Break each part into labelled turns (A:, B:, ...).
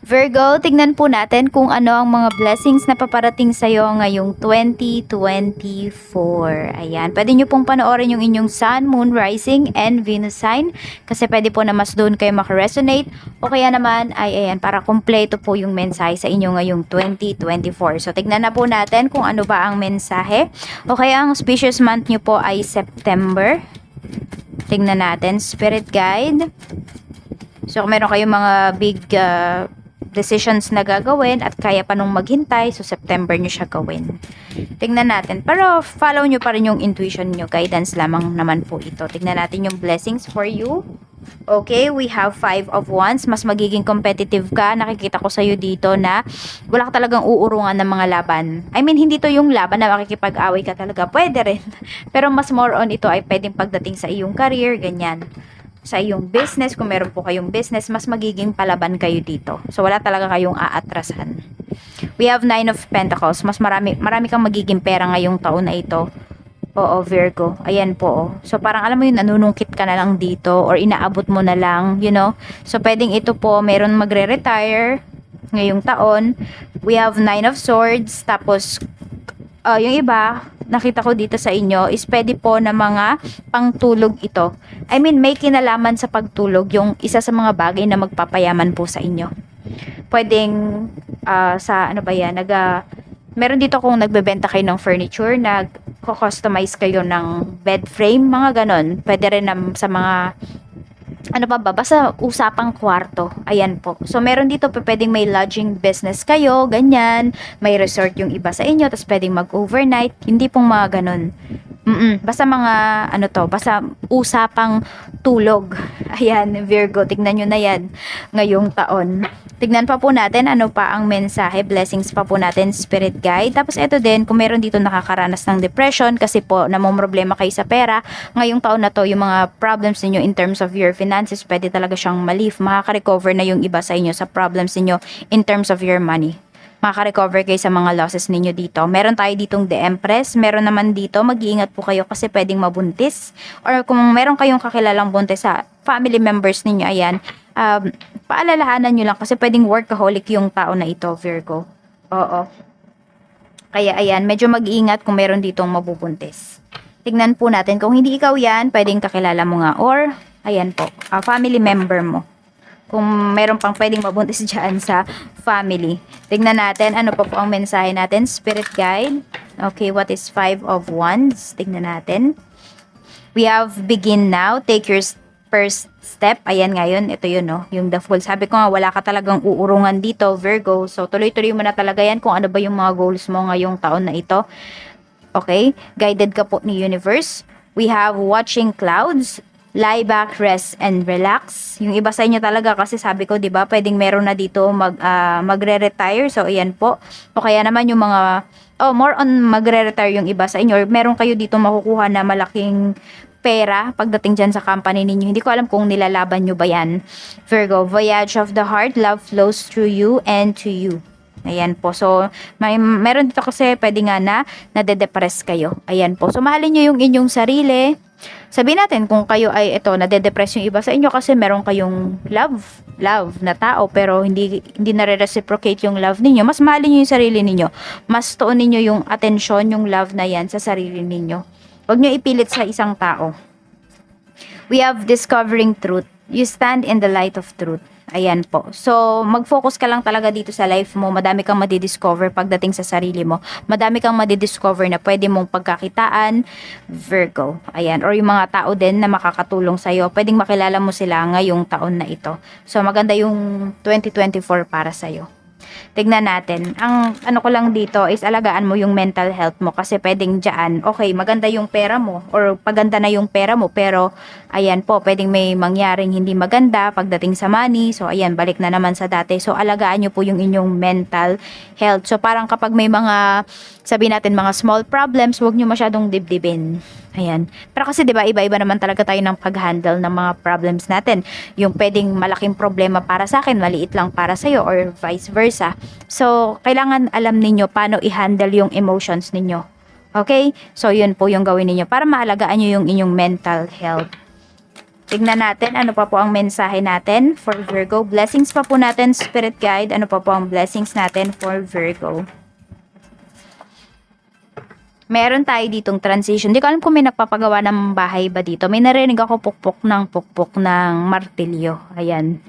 A: Virgo, tignan po natin kung ano ang mga blessings na paparating sa'yo ngayong 2024. Ayan, pwede nyo pong panoorin yung inyong Sun, Moon, Rising, and Venus sign kasi pwede po na mas doon kayo makaresonate o kaya naman ay ayan, para kumpleto po yung mensahe sa inyo ngayong 2024. So, tignan na po natin kung ano ba ang mensahe. O kaya ang auspicious month nyo po ay September. Tignan natin, Spirit Guide. So, kung meron kayong mga big decisions na gagawin at kaya pa nung maghintay, so September nyo siya gawin. Tingnan natin. Pero follow nyo pa rin yung intuition nyo. Guidance lamang naman po ito. Tingnan natin yung blessings for you. Okay, we have 5 of Wands. Mas magiging competitive ka. Nakikita ko sa'yo dito na wala ka talagang uurungan ng mga laban. I mean, hindi to yung laban na makikipag-away ka talaga. Pwede rin. Pero mas more on ito ay pwedeng pagdating sa iyong career, ganyan. Sa iyong business, kung meron po kayong business, mas magiging palaban kayo dito. So, wala talaga kayong aatrasan. We have 9 of Pentacles. Mas marami kang magiging pera ngayong taon na ito. Oo, Virgo. Ayan po. Oh. So, parang alam mo yun, nanunungkit ka na lang dito or inaabot mo na lang, you know. So, pwedeng ito po, meron magre-retire ngayong taon. We have 9 of Swords. Tapos, yung iba, nakita ko dito sa inyo is pwede po na mga pangtulog ito. I mean, may kinalaman sa pagtulog yung isa sa mga bagay na magpapayaman po sa inyo. Pwedeng sa ano ba yan, meron dito kung nagbebenta kayo ng furniture, nag-customize kayo ng bed frame, mga ganon. Pwede rin sa mga ano pa ba, basta usapang kwarto. Ayan po. So, meron dito pwedeng may lodging business kayo, ganyan. May resort yung iba sa inyo, tapos pwedeng mag-overnight. Hindi pong mga ganun. Basta mga, ano to, basta usapang tulog. Ayan, Virgo, tignan nyo na yan ngayong taon. Tignan pa po natin ano pa ang mensahe, blessings pa po natin, spirit guide. Tapos ito din, kung meron dito nakakaranas ng depression kasi po namomroblema kayo sa pera, ngayong taon na to, yung mga problems niyo in terms of your finances, pwede talaga siyang ma-lift. Makaka-recover na yung iba sa inyo sa problems niyo in terms of your money. Makaka-recover kayo sa mga losses ninyo dito. Meron tayo ditong The Empress. Meron naman dito, mag-iingat po kayo kasi pwedeng mabuntis. Or kung meron kayong kakilalang buntis sa family members ninyo, ayan, paalalahanan nyo lang kasi pwedeng workaholic yung tao na ito, Virgo. Oo. Kaya ayan, medyo mag-iingat kung meron ditong mabubuntis. Tignan po natin. Kung hindi ikaw yan, pwedeng kakilala mo nga. Or, ayan po, family member mo. Kung meron pang pwedeng mabuntis dyan sa family. Tignan natin, ano pa po ang mensahe natin? Spirit guide. Okay, what is 5 of Wands? Tignan natin. We have begin now. Take your first step. Ayan ngayon, ito yun, no? Yung the Fool. Sabi ko nga, wala ka talagang uurungan dito, Virgo. So, tuloy-tuloy mo na talaga yan kung ano ba yung mga goals mo ngayong taon na ito. Okay? Guided ka po ni Universe. We have watching clouds. Lie back, rest, and relax. Yung iba sa inyo talaga kasi sabi ko, 'di ba, pwedeng meron na dito magre-retire. So ayan po. O kaya naman yung mga more on magre-retire yung iba sa inyo. Or meron kayo dito makukuha na malaking pera pagdating dyan sa company ninyo. Hindi ko alam kung nilalaban nyo ba yan. Virgo, voyage of the heart, love flows through you and to you. Ayan po. So, meron dito kasi pwede nga na nade-depress kayo. Ayan po. So, mahalin nyo yung inyong sarili. Sabihin natin kung kayo ay nade-depress yung iba sa inyo kasi meron kayong love na tao pero hindi na-reciprocate yung love ninyo. Mas mahalin nyo yung sarili ninyo. Mas tuon ninyo yung atensyon, yung love na yan sa sarili ninyo. Huwag nyo ipilit sa isang tao. We have discovering truth. You stand in the light of truth. Ayan po. So, mag-focus ka lang talaga dito sa life mo. Madami kang madidiscover pagdating sa sarili mo. Madami kang madidiscover na pwede mong pagkakitaan, Virgo. Ayan. Or yung mga tao din na makakatulong sa'yo. Pwedeng makilala mo sila ngayong taon na ito. So, maganda yung 2024 para sa'yo. Tignan natin. Ang ano ko lang dito is alagaan mo yung mental health mo kasi pwedeng dyan, okay, maganda yung pera mo or paganda na yung pera mo pero ayan po, pwedeng may mangyaring hindi maganda pagdating sa money. So ayan, balik na naman sa dati. So alagaan nyo po yung inyong mental health. So parang kapag may mga, sabi natin mga small problems, huwag nyo masyadong dibdibin. Ayan. Pero kasi 'di ba iba-iba naman talaga tayo ng pag-handle ng mga problems natin. Yung pwedeng malaking problema para sa akin, maliit lang para sa iyo or vice versa. So, kailangan alam ninyo paano i-handle yung emotions ninyo. Okay? So, yun po yung gawin ninyo para maalagaan nyo yung inyong mental health. Tignan natin ano pa po ang mensahe natin for Virgo. Blessings pa po natin, Spirit Guide. Ano pa po ang blessings natin for Virgo. Meron tayo ditong transition. Hindi ko alam kung may nagpapagawa ng bahay ba dito. May narinig ako pukpok ng martilyo. Ayan.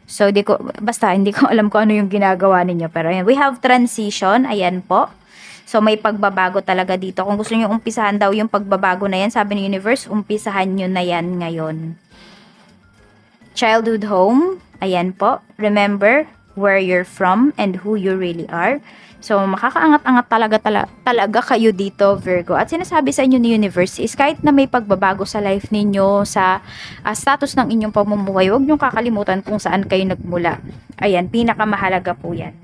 A: So, basta hindi ko alam kung ano yung ginagawa ninyo. Pero ayan, we have transition. Ayan po. So, may pagbabago talaga dito. Kung gusto nyo umpisahan daw yung pagbabago na yan, sabi ng universe, umpisahan nyo na yan ngayon. Childhood home. Ayan po. Remember where you're from and who you really are. So, makakaangat-angat talaga kayo dito, Virgo. At sinasabi sa inyo ni universe is kahit na may pagbabago sa life ninyo, sa status ng inyong pamumuhay, huwag niyong kakalimutan kung saan kayo nagmula. Ayan, pinakamahalaga po yan.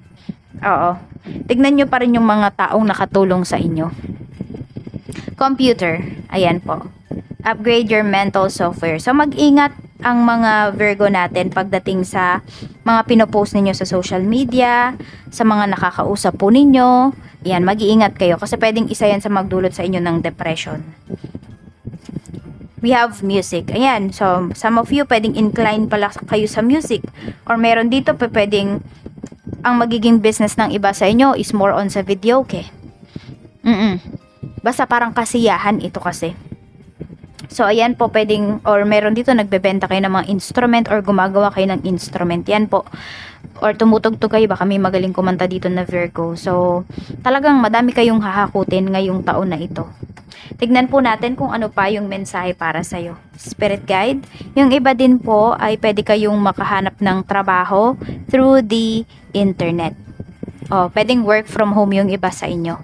A: Oo. Tignan nyo pa rin yung mga taong nakatulong sa inyo. Computer. Ayan po. Upgrade your mental software. So, mag-ingat ang mga Virgo natin pagdating sa mga pinopost ninyo sa social media, sa mga nakakausap po ninyo. Yan, mag-iingat kayo kasi pwedeng isa yan sa magdulot sa inyo ng depression. We have music. Ayan, so some of you pwedeng incline pala kayo sa music. Or meron dito pwedeng ang magiging business ng iba sa inyo is more on sa video, okay? Basta parang kasiyahan ito kasi. So, ayan po, pwedeng, or meron dito, nagbebenta kayo ng mga instrument or gumagawa kayo ng instrument. Yan po. Or tumutugtog kayo, baka may magaling kumanta dito na Virgo. So, talagang madami kayong hahakutin ngayong taon na ito. Tignan po natin kung ano pa yung mensahe para sa'yo. Spirit Guide. Yung iba din po ay pwede kayong makahanap ng trabaho through the internet. O, pwedeng work from home yung iba sa inyo.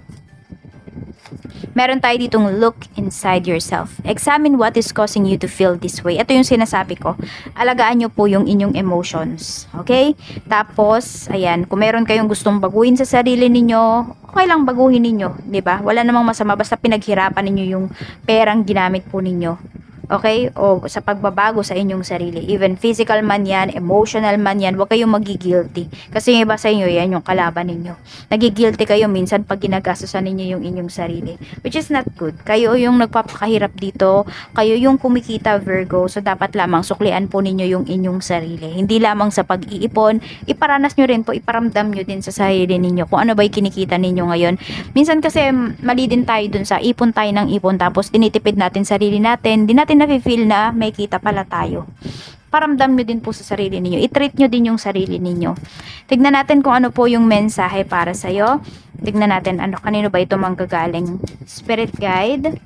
A: Meron tayo ditong look inside yourself. Examine what is causing you to feel this way. Ito yung sinasabi ko. Alagaan nyo po yung inyong emotions. Okay? Tapos, ayan, kung meron kayong gustong baguhin sa sarili ninyo, okay lang baguhin ninyo. 'Di ba? Wala namang masama basta pinaghirapan ninyo yung perang ginamit po ninyo. Okay? O sa pagbabago sa inyong sarili. Even physical man yan, emotional man yan, huwag kayong magigilty. Kasi yung iba sa inyo, yan yung kalaban ninyo. Nagigilty kayo minsan pag ginagastosan ninyo yung inyong sarili. Which is not good. Kayo yung nagpapakahirap dito. Kayo yung kumikita, Virgo. So, dapat lamang suklian po ninyo yung inyong sarili. Hindi lamang sa pag-iipon. Iparanas nyo rin po, iparamdam nyo din sa sarili ninyo kung ano ba yung kinikita ninyo ngayon. Minsan kasi mali din tayo dun sa ipon tayo ng ipon tapos tinitipid natin sarili natin. Di natin nafe-feel na may kita pala tayo. Paramdam nyo din po sa sarili ninyo. I-treat nyo din yung sarili ninyo. Tignan natin kung ano po yung mensahe para sa'yo. Tignan natin kanino ba ito manggagaling. Spirit Guide.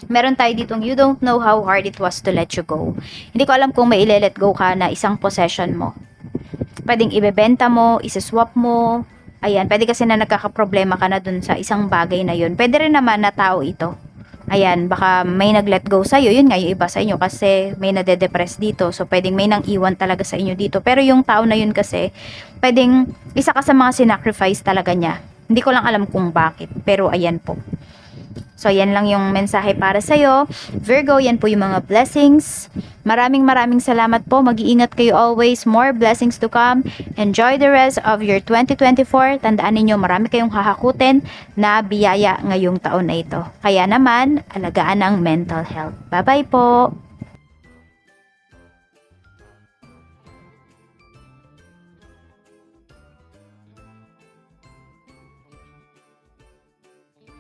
A: Meron tayo ditong you don't know how hard it was to let you go. Hindi ko alam kung may i-let go ka na isang possession mo. Pwedeng ibebenta mo, isa-swap mo. Ayan, pwede kasi na nagkakaproblema ka na dun sa isang bagay na yun. Pwede rin naman na tao ito. Ayan, baka may nag-let go sa'yo. Yun nga yung iba sa inyo kasi may nade-depress dito. So, pwedeng may nang iwan talaga sa inyo dito. Pero yung tao na yun kasi, pwedeng isa ka sa mga sinacrifice talaga niya. Hindi ko lang alam kung bakit. Pero, ayan po. So, yan lang yung mensahe para sa'yo. Virgo, yan po yung mga blessings. Maraming salamat po. Mag-iingat kayo always. More blessings to come. Enjoy the rest of your 2024. Tandaan ninyo, marami kayong hahakutin na biyaya ngayong taon na ito. Kaya naman, alagaan ang mental health. Bye-bye po!